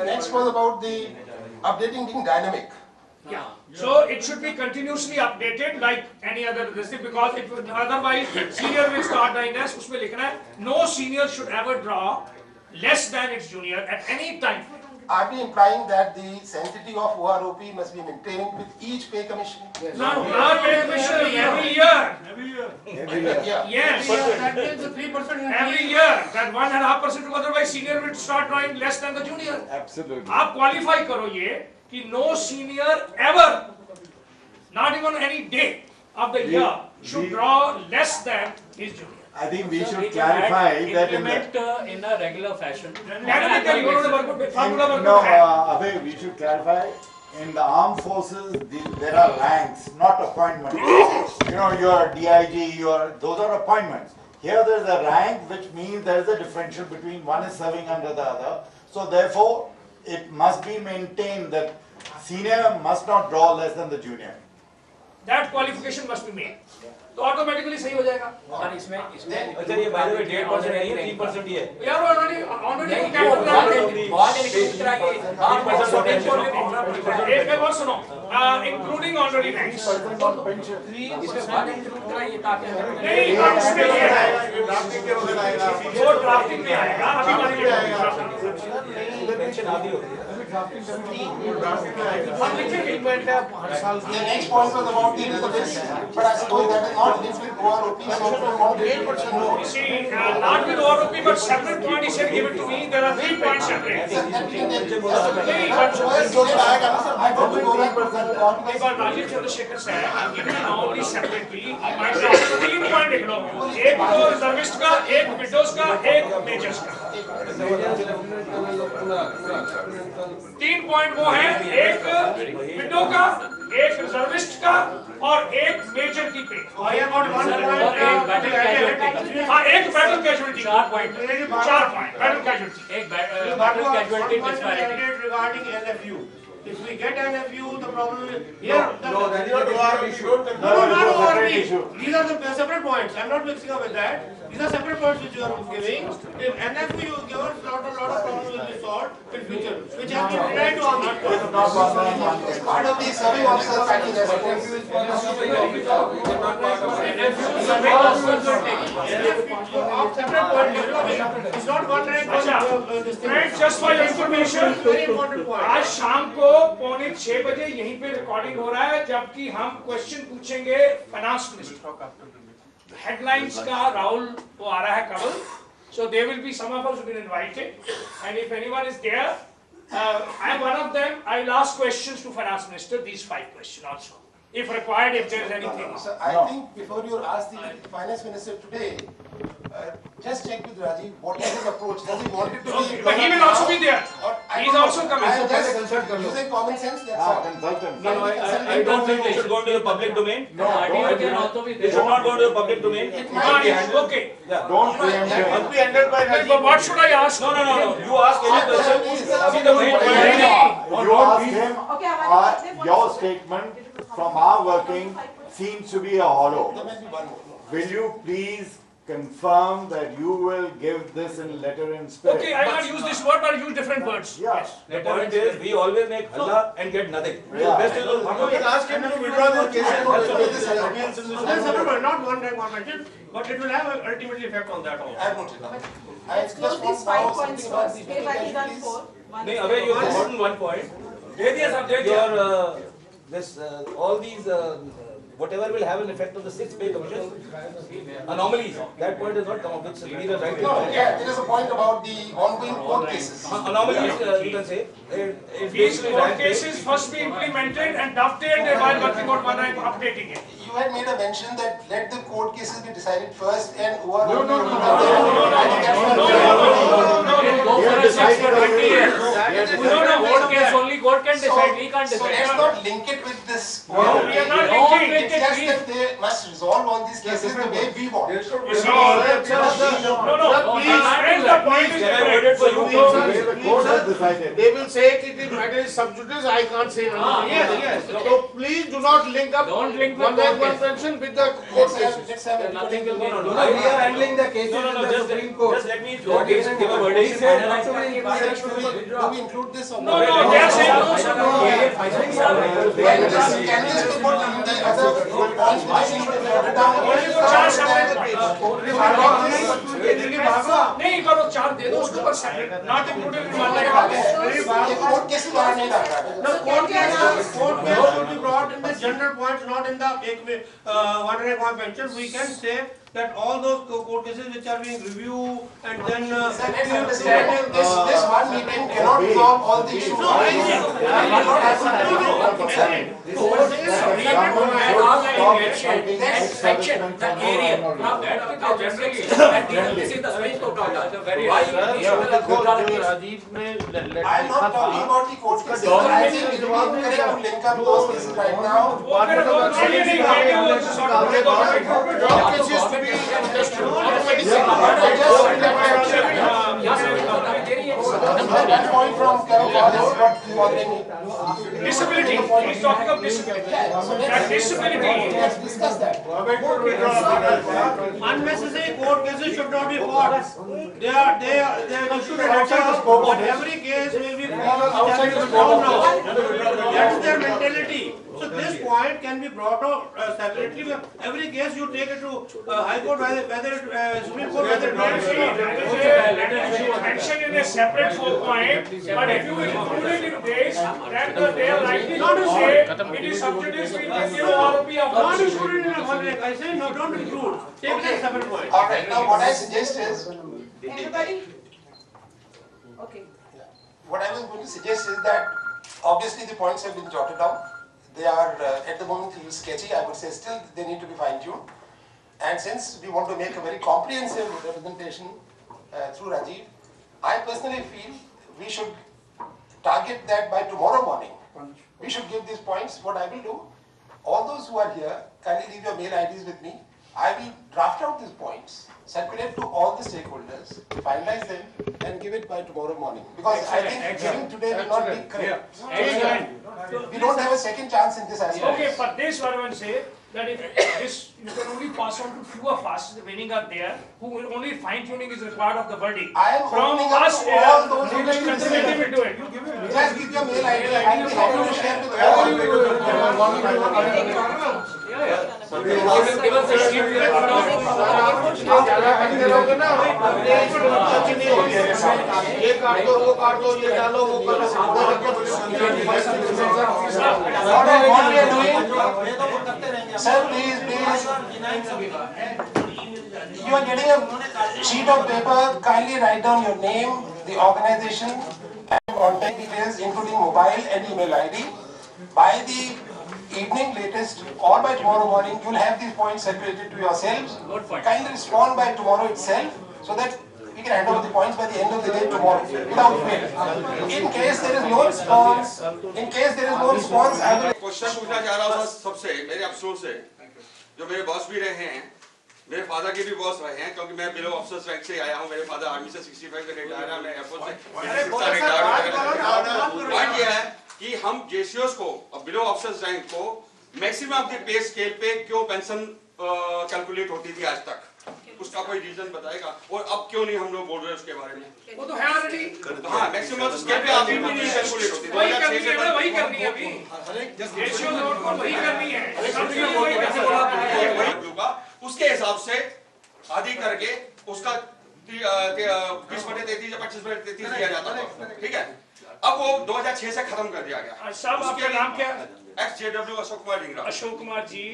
Next was about the updating being dynamic. Yeah. So it should be continuously updated like any other district, because it would, otherwise senior will start doing this. उसमें लिखना है no senior should ever draw less than its junior at any time. Are we implying that the sanctity of OROP must be maintained with each pay commission? Yes. No, not pay commission every year. Every year. Yes. That means the 3% every year. That 1.5%. Otherwise, senior will start drawing less than the junior. Absolutely. आप qualify करो ये कि no senior ever, not even any day of the year, should draw less than his junior. I think we should clarify that in a regular fashion. No, Abhay, we should clarify. In the armed forces, there are ranks, not appointments. You know, your DIG, those are appointments. Here there is a rank, which means there is a differential between one is serving under the other. So therefore, it must be maintained that senior must not draw less than the junior. That qualification must be made. तो automatically सही हो जाएगा। और इसमें अच्छा ये by the way 1.5% नहीं है 3% ही है। यार ऑलरेडी एक बार सुनो, इंक्लूडिंग ऑलरेडी रैंक्स। नहीं इसमें ये है, वो ड्राफ्टिंग में आएगा, अभी हम लिखेंगे। The next point was about the reservists, but I suppose that is not linked with OROP, so we want 8% more. You see, not with OROP, but separate point he said give it to me. There are 3 points separate. I don't think एक बार राजीव चंद्रशेखर साहब, I'm giving you normally separately. My 3 point लिख लो। एक तो reservist का, एक widows का, एक measures का। 3 पॉइंट वो है, एक विडो का, एक रिजर्विस्ट का और एक मेजर की पे। हाँ एक battle casualty 4 point battle casualty एक battle casualty disparity regarding NFU. If we get NFU, the problem is here. No, that is not ORP issue. No, not ORP. These are the separate points. I'm not mixing up with that. These are separate points which you are giving. If NFU you give us, lot of problems will be solved in future, which has been tried to answer. It's part of the serving officer tracking response. It's not one rank. Friends, just for your information, Very important point. आज शाम को 5:45 बजे यहीं पे recording हो रहा है, जबकि हम क्वेश्चन पूछेंगे फाइनेंस मिनिस्टर। हेडलाइंस का राहुल वो आ रहा है कल, so there will be some of us who been invited, and if anyone is there, I am one of them. I will ask questions to finance minister, these 5 questions also, if required, if there is anything. So I think before you ask the finance minister today, just check with Rajiv what is his approach. Does he want it to be? But he will also be there. He is also coming. I am just using common sense. That's all. Consultant. No, I don't think it should go into the public domain. No, RDO can also be It there. should not go into the public domain. It might be handled. Okay. Yeah. don't preempt It him. must be handled by Rajiv. But what should I ask? No. You ask any question. See the main point. You ask him, your statement from our working seems to be a hollow. There must be one more. Will you please confirm that you will give this in letter and spirit? Okay, I will not use this word, but I use different words. Yes. The point is, we always make halla and get nothing. Yeah. Best is to ask him to withdraw this case and also do this appeals in So there's separate point, not one rank one mention, but it will have ultimately effect on that also. I have noted that. I Let's close just these want 5 now points something about first. the We've already done please. 4. No, Abhay, you have forgotten one point. Your all these whatever will have an effect on the 6 pay commission anomalies. That point is not come up with. These are right. No, yeah, there is a point about the ongoing court cases. Anomalies, you can say. It's These basically court rank cases must be implemented and dovetailed while working on one and updating it. You had made a mention that let the court cases be decided first and OROP. Court case only court can decide. decide, we can't So decide. let's not link it with this. No, we are not Don't linking. link It's it. just that they must resolve all these cases the way we want. You see, no, please, friend, the point is different. for you. The court has decided. They will say that the matter is sub judice, I can't say anything. Yes. So please do not link up Don't link the one court one case. pension with the court cases. Let's have Nothing will everybody- go No, we are handling the cases No, in the just Supreme Court. let me What is- give a verdict. He said not to be included. Do we include this or No, not? they are saying no, sir. Can this be put in the other points which we should note it down? Only for चार separate Delhi भागो नहीं करो, चार दे दो उसके ऊपर separate, not included in one ये court case द्वारा नहीं डाल रहा है। No, court case should be brought in the general points, not in the one rank one pension. We can say that all those court cases which are being reviewed and then. Sir, let's understand, this one meeting cannot resolve all the issues. No, I see. It will not happen. Section, the area, now that generally, and this is the Supreme Court order, the very high. Rajiv ने I am not talking about the court cases. I think it will be correct to link up those cases right now. वो फिर वो नहीं नहीं sort out दे दो। cases to be One point from Carol Paul is what bothering me. Disability, he is talking of disability. That disability, Let's discuss that. unnecessary court cases should not be fought. They should but every case will be fought outside the scope now. That is their mentality. So this point can be brought out separately. Every case you take it to High Court, whether Supreme Court, whether it that is mentioned in a separate 4 point, but if you include it in this, then they are likely to say it is subjudice, we can give ROP not of included in a one rank. I say no, don't include. Take it as separate point. Alright, now what I suggest is, Everybody? Okay. what I was going to suggest is that obviously the points have been jotted down. They are at the moment a little sketchy, I would say still they need to be fine tuned. And since we want to make a very comprehensive representation through Rajiv, I personally feel we should target that by tomorrow morning. We should give these points. What I will do, all those who are here, kindly leave your mail IDs with me. I will draft out these points, circulate to all the stakeholders, finalize them and give it by tomorrow morning. Because I think giving today will not be correct. We don't have a second chance in this aspect. Okay, for this what I will say, that if this, you can only pass on to few of us, the winning are there, who will only fine tuning is required of the verdict. I am From opening up us, to all those who we wish will to continue listen. to do it. You give it. Just give your mail ID, I will be happy to share with all. Give us a sheet. ये काट दो, वो काट दो, ये डालो, वो करो. What we are doing, sir, please, you are getting a sheet of paper, kindly write down your name, the organization, and contact details including mobile and email ID. By the evening latest or by tomorrow morning, you will have these points circulated to yourselves. Good point. Kindly respond by tomorrow itself so that we can hand over the points by the end of the day tomorrow without fail. In case there is no response, I will question पूछना चाह रहा हूँ सबसे, मेरे अफसोस से, जो मेरे बॉस भी रहे हैं, मेरे फादर के भी बॉस रहे हैं, क्योंकि मैं बिलो ऑफिसर्स रैंक से आया हूँ, मेरे फादर आर्मी से 65 में रिटायर है, मैं एयरफोर्स से 66 रिटायर। पॉइंट ये है कि हम जेसीओस को और बिलो ऑफिसर्स रैंक को maximum of the pay scale पे क्यों पेंशन कैलकुलेट होती थी आज तक, उसका कोई रीजन बताएगा, और अब क्यों नहीं हम लोग बोल रहे उसके बारे में? वो तो है ऑलरेडी। हाँ, मैक्सिमम स्केल पे अभी भी नहीं कैलकुलेट होती। वही करनी है ना, वही करनी है अभी। रेशियो नोट को वही करनी है। सब चीज़ वही करनी है। उसके हिसाब से आदि करके उसका 30/33 या 25/33 दिया जाता था, ठीक है? अब वो 2006 से खत्म कर दिया गया। साहब आपका नाम क्या है? XJW अशोक कुमार ढींगरा। अशोक कुमार जी,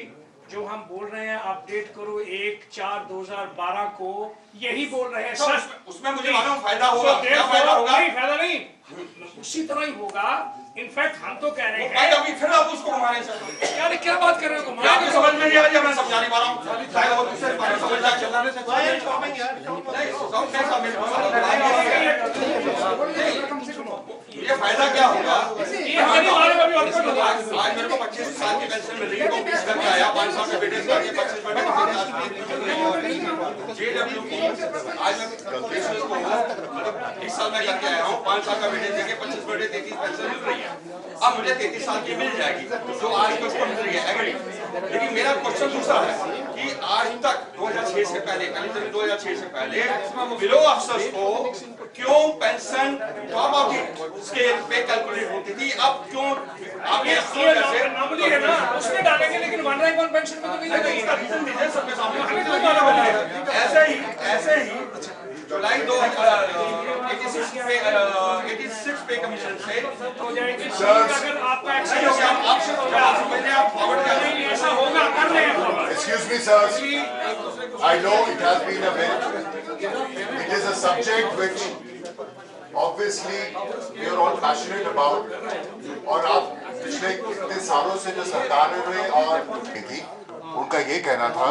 जो हम बोल रहे हैं अपडेट करो 1/4/2012 को, यही बोल रहे हैं सर। उसमें मुझे मालूम फायदा होगा, क्या फायदा होगा? नहीं, फायदा नहीं, उसी तरह ही होगा। इनफैक्ट हम तो कह रहे हैं, फायदा भी फिर आप उसको घुमाने से यार क्या बात कर रहे हो? आपको समझ में नहीं आ रहा, मैं समझा नहीं पा रहा हूँ। शायद वो दूसरे बारे में समझना चलाने से नहीं, सब कैसा मेरे को ये फायदा क्या होगा? ये हमारी मिल रही है, तो 20 करके आया, 5 साल का वेटेज करके 25 बर्थडे की आज भी मिल रही है। JW की आज मैं पेशेंट को मतलब 20 साल में करके आया हूँ, 5 साल का वेटेज देके 25 बर्थडे 33 पेंशन मिल रही है। अब मुझे 33 साल की मिल जाएगी, जो आज तक को मिल रही है, एग्री। लेकिन मेरा क्वेश्चन दूसरा है कि आज तक 2006 से पहले 2006 से पहले बिलो अफसर्स को क्यों पेंशन टॉप ऑफ स्केल पे कैलकुलेट होती थी, अब क्यों आप ये नॉर्मली है ना, उसमें डालेंगे, लेकिन वन रैंक वन पेंशन में तो नहीं डालेंगे। इसका रीजन दीजिए सबके सामने। ऐसे ही जुलाई 86 पे कमीशन से हो जाएगी। अगर आपका एक्शन हो गया, आपसे मैंने आप फॉरवर्ड कर नहीं ऐसा होगा, कर रहे हैं। Excuse me, sir. I know it has been a bit. It is a subject which obviously we are all passionate about. और आप पिछले कितने सालों से जो सरकार ने और थी, उनका ये कहना था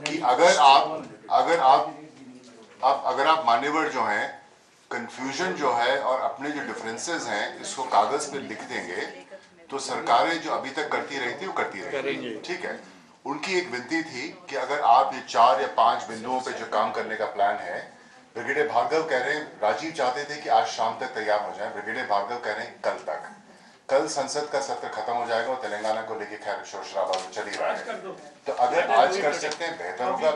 कि अगर आप मान्यवर जो हैं, कंफ्यूजन जो है और अपने जो डिफरेंसेस हैं इसको कागज पे लिख देंगे तो सरकारें जो अभी तक करती रही थी वो करती रहेंगी, ठीक है। उनकी एक विनती थी कि अगर आप ये 4 या 5 बिंदुओं पे जो काम करने का प्लान है, ब्रिगेडियर भार्गव कह रहे हैं, राजीव चाहते थे कि आज शाम तक तैयार हो जाए, ब्रिगेडियर भार्गव कह रहे हैं कल तक। कल संसद का सत्र खत्म हो जाएगा और तेलंगाना को लेके खैर शोर शराबा चल ही रहा है, तो अगर आज कर सकते हैं बेहतर होगा।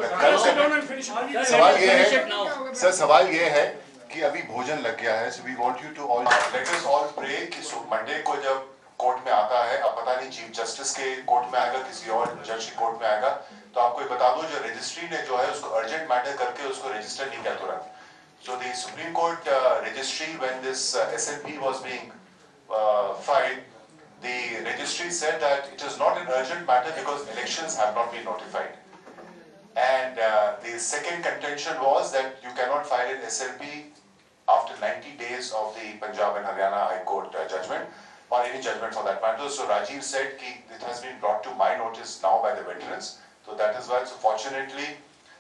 सवाल ये है कि अभी भोजन लग गया है, so we want you to all let us all pray कि मंडे को जब कोर्ट में आता है, अब पता नहीं चीफ जस्टिस के कोर्ट में आएगा, किसी और जज के कोर्ट में आएगा, तो आपको ये बता दो जो रजिस्ट्री ने जो है उसको अर्जेंट मैटर करके उसको रजिस्टर नहीं किया तुरंत। So the supreme court registry when this SNP was being filed, the registry said that it is not an urgent matter because elections have not been notified. And the second contention was that you cannot file an SLP after 90 days of the Punjab and Haryana High Court judgment, or any judgment for that matter. So Rajiv said it has been brought to my notice now by the veterans. So that is why, so fortunately,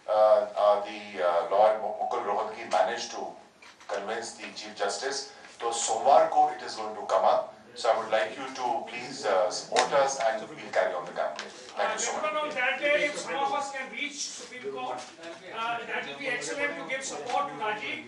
the lawyer Mukul Rohatgi managed to convince the Chief Justice. So Somwar ko it is going to come up. So I would like you to please support us and we'll carry on the campaign. Thank you so much. On that day, if some of us can reach Supreme Court, that will be excellent to give support to Rajiv,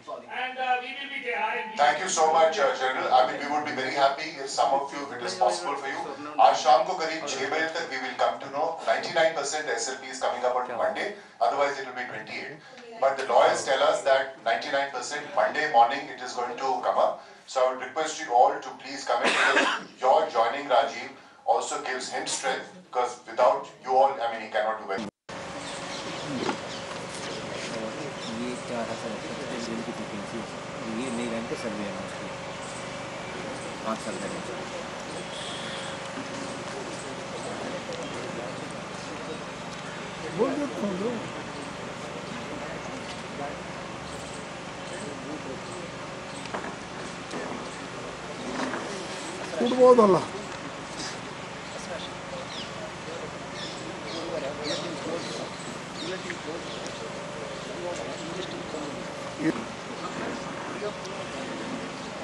and we will be there. Thank you so much, General. I mean, we would be very happy if some of you, if it is possible for you. आज शाम को करीब 6 बजे तक we will come to know 99% SLP is coming up on Monday. Otherwise, it will be 28. But the lawyers tell us that 99% Monday morning it is going to come up. So I would request you all to please come in because your joining Rajiv also gives him strength because without you all, I mean, he cannot do anything. ये क्या रहा था की frequency ये नहीं rank के सर्वे है उसकी 5 साल का बोल दो ಕೊಡ್ಬೋದಲ್ಲ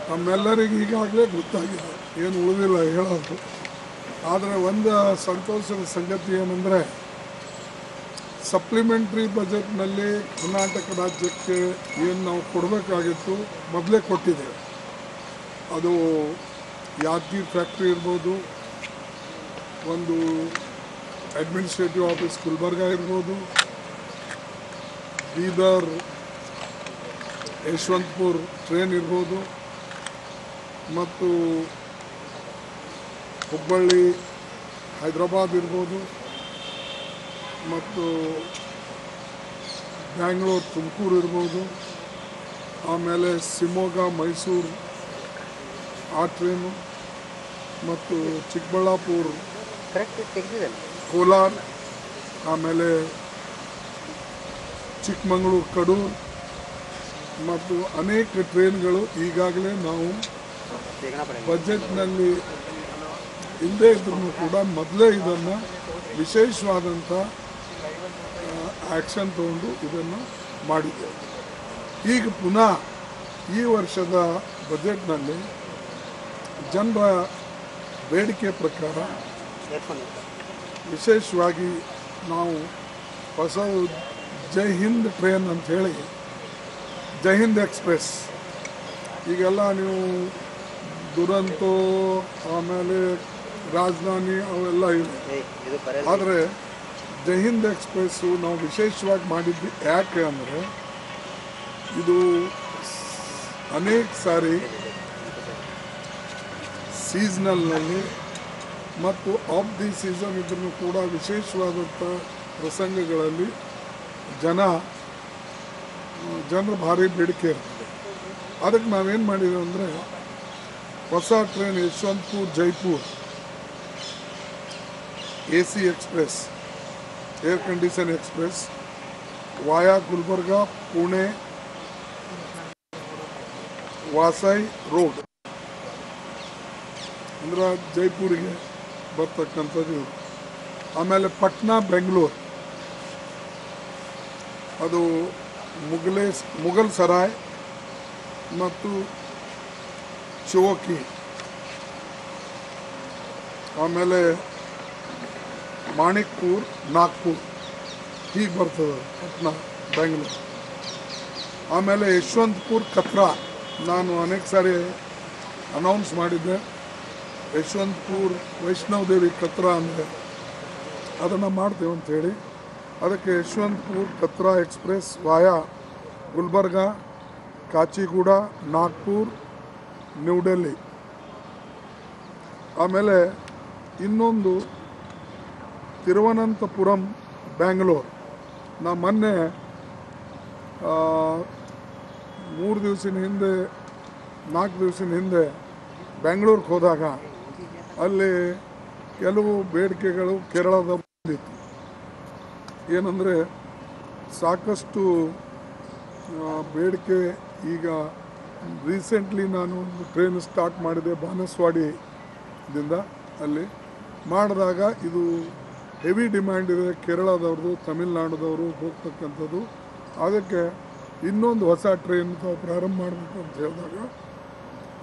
ನಮ್ಮೆಲ್ಲರಿಗೂ ಈಗಾಗಲೇ ಗೊತ್ತಾಗಿದೆ, ಏನು ಉಳಿದಿಲ್ಲ ಹೇಳೋದು. ಆದರೆ ಒಂದು ಸಂತೋಷದ ಸಂಗತಿ ಏನಂದರೆ ಸಪ್ಲಿಮೆಂಟ್ರಿ ಬಜೆಟ್ನಲ್ಲಿ ಕರ್ನಾಟಕ ರಾಜ್ಯಕ್ಕೆ ಏನು ನಾವು ಕೊಡಬೇಕಾಗಿತ್ತು ಮೊದಲೇ ಕೊಟ್ಟಿದ್ದೇವೆ. ಅದು ಯಾದಗಿರಿ ಫ್ಯಾಕ್ಟ್ರಿ ಇರ್ಬೋದು, ಒಂದು ಅಡ್ಮಿನಿಸ್ಟ್ರೇಟಿವ್ ಆಫೀಸ್ ಗುಲ್ಬರ್ಗ ಇರ್ಬೋದು, ಬೀದರ್ ಯಶವಂತಪುರ ಟ್ರೈನ್ ಇರ್ಬೋದು, ಮತ್ತು ಹುಬ್ಬಳ್ಳಿ ಹೈದರಾಬಾದ್ ಇರ್ಬೋದು, ಮತ್ತು ಬ್ಯಾಂಗ್ಳೂರು ತುಮಕೂರು ಇರ್ಬೋದು, ಆಮೇಲೆ ಶಿವಮೊಗ್ಗ ಮೈಸೂರು ಆ ಟ್ರೈನು, ಮತ್ತು ಚಿಕ್ಕಬಳ್ಳಾಪುರ ಕೋಲಾರ, ಆಮೇಲೆ ಚಿಕ್ಕಮಗಳೂರು ಕಡೂರು ಮತ್ತು ಅನೇಕ ಟ್ರೈನ್ಗಳು ಈಗಾಗಲೇ ನಾವು ಬಜೆಟ್ನಲ್ಲಿ ಹಿಂದೆ ಇದ್ರೂ ಕೂಡ ಮೊದಲೇ ಇದನ್ನು ವಿಶೇಷವಾದಂಥ ಆ್ಯಕ್ಷನ್ ತಗೊಂಡು ಇದನ್ನು ಮಾಡಿದ್ದೇವೆ. ಈಗ ಪುನಃ ಈ ವರ್ಷದ ಬಜೆಟ್ನಲ್ಲಿ ಜನರ ಬೇಡಿಕೆ ಪ್ರಕಾರ ವಿಶೇಷವಾಗಿ ನಾವು ಹೊಸ ಜೈ ಹಿಂದ್ ಟ್ರೈನ್ ಅಂಥೇಳಿ ಜೈ ಹಿಂದ್ ಎಕ್ಸ್ಪ್ರೆಸ್ ಈಗೆಲ್ಲ ನೀವು ದುರಂತೋ ಆಮೇಲೆ ರಾಜಧಾನಿ ಅವೆಲ್ಲ ಇವೆ. ಆದರೆ ಜೈ ಹಿಂದ್ ಎಕ್ಸ್ಪ್ರೆಸ್ಸು ನಾವು ವಿಶೇಷವಾಗಿ ಮಾಡಿದ್ವಿ ಯಾಕೆ ಅಂದರೆ ಇದು ಅನೇಕ ಸಾರಿ ಸೀಸನಲ್ನಲ್ಲಿ ಮತ್ತು ಆಫ್ ದಿ ಸೀಸನ್ ಇದ್ರೂ ಕೂಡ ವಿಶೇಷವಾದಂಥ ಪ್ರಸಂಗಗಳಲ್ಲಿ ಜನರ ಭಾರಿ ಬೇಡಿಕೆ ಇರ್ತದೆ. ಅದಕ್ಕೆ ನಾವೇನು ಮಾಡಿದ್ದೇವೆ ಅಂದರೆ ಹೊಸ train Yesvantpur Jaipur AC express air condition express via Gulbarga Pune Vasai road ಅಂದ್ರೆ ಜೈಪುರಿಗೆ ಬರ್ತಕ್ಕಂಥದ್ದು. ಆಮೇಲೆ ಪಟ್ನಾ ಬೆಂಗಳೂರು ಅದು ಮುಘಲ್ ಸರಾಯ್ ಮತ್ತು ಚೌಕಿ, ಆಮೇಲೆ ಮಾಣಿಕ್ಪುರ್ ನಾಗ್ಪುರ್ ಹೀಗೆ ಬರ್ತದೆ ಪಟ್ನಾ ಬೆಂಗಳೂರು. ಆಮೇಲೆ ಯಶವಂತಪುರ್ ಕತ್ರಾ ನಾನು ಅನೇಕ ಸಾರಿ ಅನೌನ್ಸ್ ಮಾಡಿದ್ದೆ. ಯಶವಂತಪುರ್ ವೈಷ್ಣವ್ ದೇವಿ ಕತ್ರಾ ಅಂದರೆ ಅದನ್ನು ಮಾಡ್ತೇವೆ ಅಂಥೇಳಿ ಅದಕ್ಕೆ Yeshwantpur Katra express via Gulbarga ಕಾಚಿಗೂಡ Nagpur new Delhi. ಆಮೇಲೆ ಇನ್ನೊಂದು ತಿರುವನಂತಪುರಂ ಬ್ಯಾಂಗ್ಳೂರು. ನಾ ಮೊನ್ನೆ 3 ದಿವಸಿನ ಹಿಂದೆ 4 ದಿವಸಿನ ಹಿಂದೆ ಬೆಂಗಳೂರಿಗೆ ಹೋದಾಗ ಅಲ್ಲಿ ಕೆಲವು ಬೇಡಿಕೆಗಳು ಕೇರಳದ ಬಂದಿತ್ತು. ಏನಂದರೆ ಸಾಕಷ್ಟು ಬೇಡಿಕೆ. ಈಗ ರೀಸೆಂಟ್ಲಿ ನಾನು ಒಂದು ಟ್ರೈನ್ ಸ್ಟಾರ್ಟ್ ಮಾಡಿದೆ ಬಾನಸವಾಡಿದಿಂದ. ಅಲ್ಲಿ ಮಾಡಿದಾಗ ಇದು ಹೆವಿ ಡಿಮ್ಯಾಂಡ್ ಇದೆ, ಕೇರಳದವ್ರದ್ದು ತಮಿಳ್ನಾಡದವರು ಹೋಗ್ತಕ್ಕಂಥದ್ದು. ಅದಕ್ಕೆ ಇನ್ನೊಂದು ಹೊಸ ಟ್ರೈನ್ ಪ್ರಾರಂಭ ಮಾಡಬೇಕು ಅಂತ ಹೇಳಿದಾಗ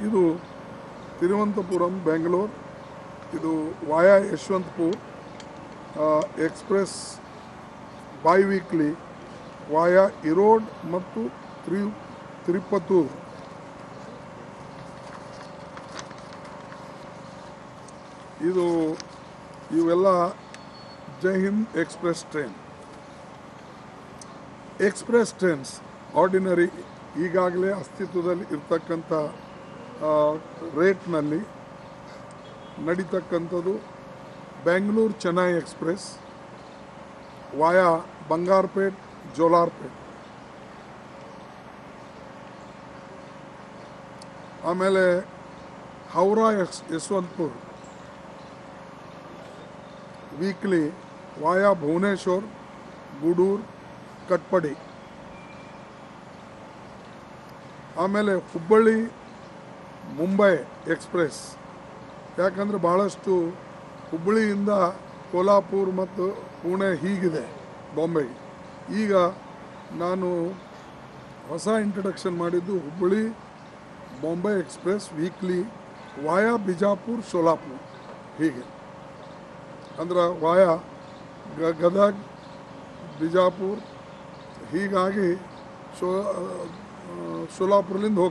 ಇದು ತಿರುವನಂತಪುರಂ ಬೆಂಗಳೂರು, ಇದು via Yesvantpur express biweekly via Erode ಮತ್ತು ತಿರುಪತ್ತೂರು. ಇವೆಲ್ಲ Jai Hind express train. Express trains ordinary ಈಗಾಗಲೇ ಅಸ್ತಿತ್ವದಲ್ಲಿ ಇರ್ತಕ್ಕಂಥ ರೇಟ್ನಲ್ಲಿ ನಡೀತಕ್ಕಂಥದ್ದು ಬೆಂಗಳೂರು ಚೆನ್ನೈ ಎಕ್ಸ್ಪ್ರೆಸ್ ವಾಯಾ ಬಂಗಾರಪೇಟ್ ಜೋಲಾರ್ಪೇಟ್. ಆಮೇಲೆ ಹೌರಾ ಯಶವಂತಪುರ್ ವೀಕ್ಲಿ ವಾಯಾ ಭುವನೇಶ್ವರ್ ಗೂಡೂರು ಕಟ್ಪಡಿ. ಆಮೇಲೆ ಹುಬ್ಬಳ್ಳಿ ಮುಂಬೈ ಎಕ್ಸ್ಪ್ರೆಸ್, ಯಾಕಂದರೆ ಭಾಳಷ್ಟು ಹುಬ್ಬಳ್ಳಿಯಿಂದ ಕೋಲ್ಹಾಪುರ್ ಮತ್ತು ಪುಣೆ ಹೀಗಿದೆ ಬಾಂಬೆಗೆ. ಈಗ ನಾನು ಹೊಸ ಇಂಟ್ರಡಕ್ಷನ್ ಮಾಡಿದ್ದು ಹುಬ್ಬಳ್ಳಿ ಬಾಂಬೆ ಎಕ್ಸ್ಪ್ರೆಸ್ ವೀಕ್ಲಿ ವಾಯಾ ಬಿಜಾಪುರ್ ಸೋಲಾಪುರ್ ಹೀಗೆ. ಅಂದ್ರೆ ವಾಯಾ ಗದಗ್ ಬಿಜಾಪುರ್ ಹೀಗಾಗಿ ಸೋಲಾಪುರದಿಂದ ಹೋಗಿ